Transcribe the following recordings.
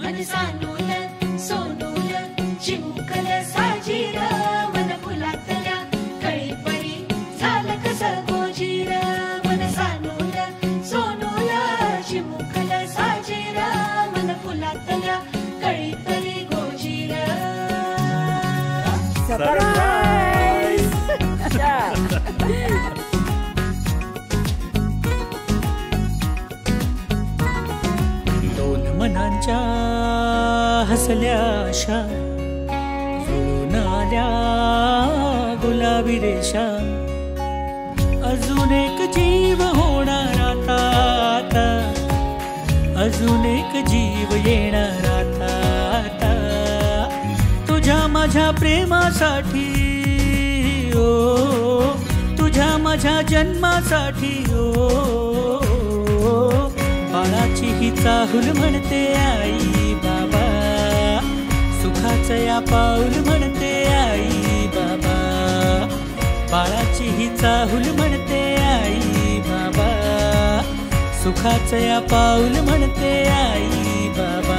मन सानूल सोनूल चिमुकल साजीर मन फुलातल्या कळी परी झालं कसं गोजीर मन सानूल सोनूल चिमुकल साजीर मन फुलातल्या कळी परी गोजीर सरप्राईज मनांच्या हसल्या आशा जुळून आल्या गुलाबी रेषा अजून एक जीव होणार आता आता अजून एक जीव येणार आता आता तुझ्या माझ्या प्रेमासाठी ओ तुझ्या माझ्या जन्मासाठी ओ बाळाची ही चाहूल म्हणते आई बाबा सुखाचं या पाऊल म्हणते आई बाबा बाळाची ही चाहूल म्हणते आई बाबा सुखाचं या पाऊल म्हणते आई बाबा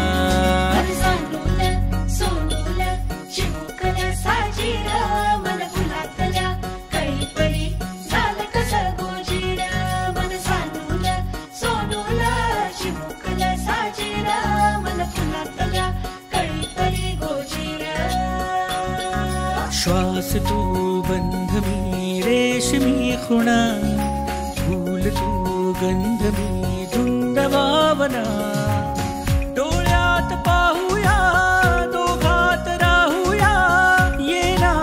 श्वास तू गंध मी रेशमी खुणा फूल तू गंध मी धुंद भावना डोळ्यात पाहूया दोघात राहूया येना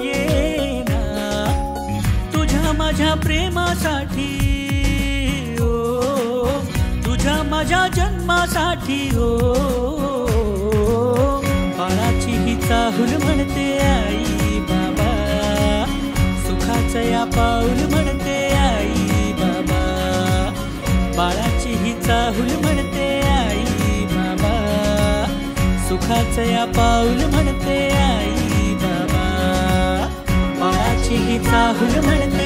येना तुझ्या माझ्या प्रेमासाठी ओ तुझ्या माझ्या जन्मासाठी ओ बाळाची ही चाहूल म्हणते आई बाबा सुखाचं या पाऊल म्हणते आई बाबा बाळाची ही चाहूल म्हणते आई बाबा सुखाचं या पाऊल म्हणते आई बाबा बाळाची ही चाहूल म्हणते